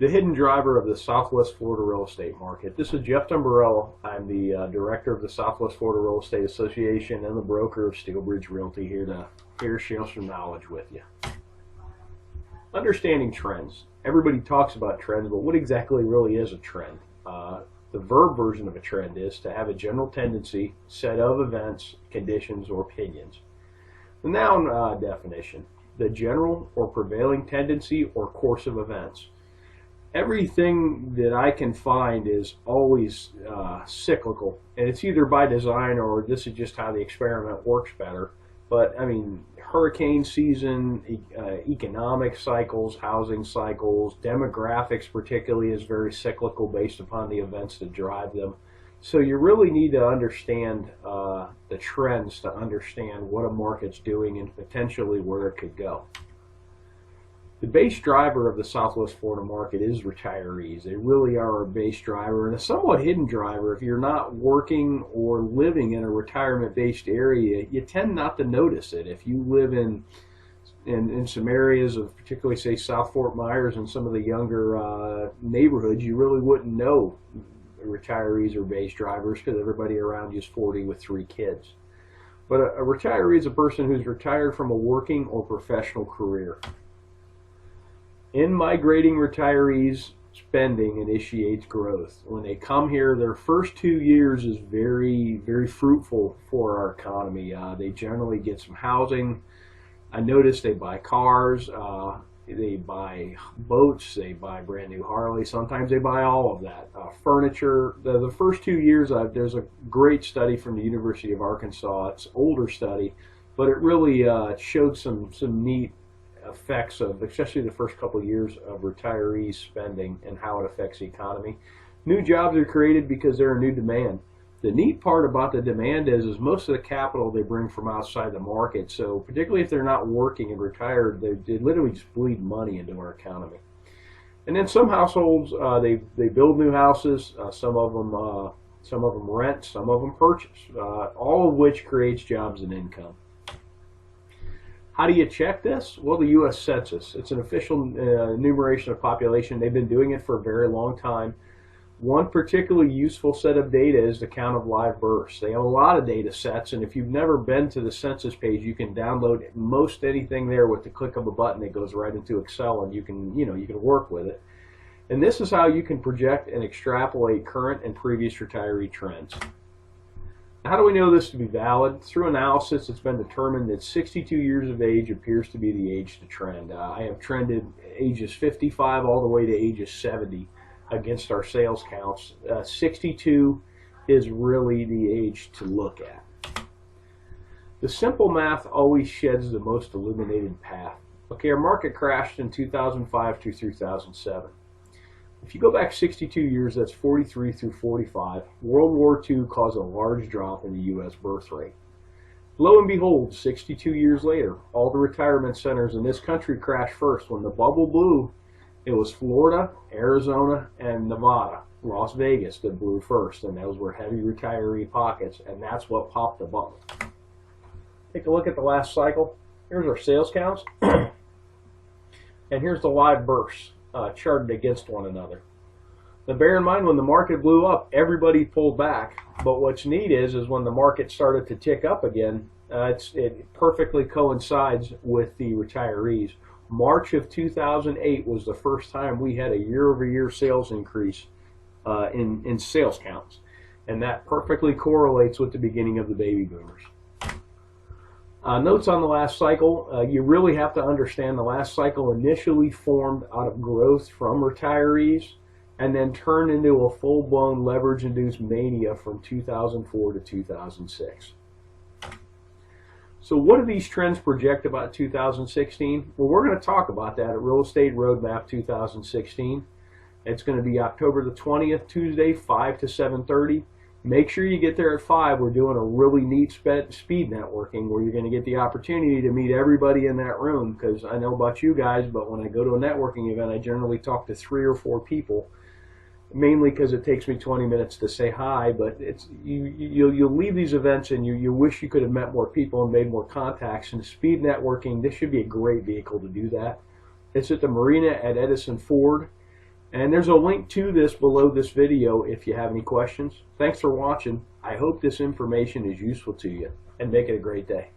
The hidden driver of the Southwest Florida real estate market. This is Jeff Dumbrell. I'm the director of the Southwest Florida Real Estate Association and the broker of Steelbridge Realty, here to share some knowledge with you. Understanding trends. Everybody talks about trends, but what exactly really is a trend? The verb version of a trend is to have a general tendency, set of events, conditions, or opinions. The noun definition: the general or prevailing tendency or course of events. Everything that I can find is always cyclical, and it's either by design or this is just how the experiment works better. But I mean, hurricane season, economic cycles, housing cycles, demographics particularly is very cyclical based upon the events that drive them. So you really need to understand the trends to understand what a market's doing and potentially where it could go. The base driver of the Southwest Florida market is retirees. They really are a base driver and a somewhat hidden driver. If you're not working or living in a retirement-based area, you tend not to notice it. If you live in some areas of particularly, say, South Fort Myers and some of the younger neighborhoods, you really wouldn't know retirees are base drivers because everybody around you is 40 with 3 kids. But a retiree is a person who's retired from a working or professional career. In-migrating retirees, spending initiates growth. When they come here, their first 2 years is very, very fruitful for our economy. They generally get some housing. I noticed they buy cars, they buy boats, they buy brand new Harley. Sometimes they buy all of that. Furniture. The first 2 years, there's a great study from the University of Arkansas. It's an older study, but it really showed some neat effects of, especially the first couple of years, of retirees spending and how it affects the economy. New jobs are created because they're a new demand. The neat part about the demand is most of the capital they bring from outside the market. So particularly if they're not working and retired, they literally just bleed money into our economy. And then some households, they build new houses. Some of them rent, some of them purchase, all of which creates jobs and income. How do you check this? Well, the U.S. Census. It's an official enumeration of population. They've been doing it for a very long time. One particularly useful set of data is the count of live births. They have a lot of data sets, and if you've never been to the census page, you can download most anything there with the click of a button. It goes right into Excel, and you can work with it. And this is how you can project and extrapolate current and previous retiree trends. How do we know this to be valid? Through analysis, it's been determined that 62 years of age appears to be the age to trend. I have trended ages 55 all the way to ages 70 against our sales counts. 62 is really the age to look at. The simple math always sheds the most illuminated path. Okay, our market crashed in 2005 to 2007. If you go back 62 years, that's 43 through 45, World War II caused a large drop in the U.S. birth rate. Lo and behold, 62 years later, all the retirement centers in this country crashed first. When the bubble blew, it was Florida, Arizona, and Nevada, Las Vegas, that blew first, and those were heavy retiree pockets, and that's what popped the bubble. Take a look at the last cycle. Here's our sales counts, and here's the live births. Charted against one another. Now bear in mind, when the market blew up, everybody pulled back, but what's neat is when the market started to tick up again, it perfectly coincides with the retirees. March of 2008 was the first time we had a year-over-year sales increase in sales counts, and that perfectly correlates with the beginning of the baby boomers. Notes on the last cycle. You really have to understand the last cycle initially formed out of growth from retirees and then turned into a full-blown leverage-induced mania from 2004 to 2006. So what do these trends project about 2016? Well, we're going to talk about that at Real Estate Roadmap 2016. It's going to be October the 20th, Tuesday, 5 to 7:30. Make sure you get there at 5. We're doing a really neat speed networking where you're going to get the opportunity to meet everybody in that room, because I know about you guys, but when I go to a networking event, I generally talk to 3 or 4 people, mainly because it takes me 20 minutes to say hi, but you'll leave these events and you wish you could have met more people and made more contacts. And speed networking, this should be a great vehicle to do that. It's at the marina at Edison Ford. And there's a link to this below this video if you have any questions. Thanks for watching. I hope this information is useful to you, and make it a great day.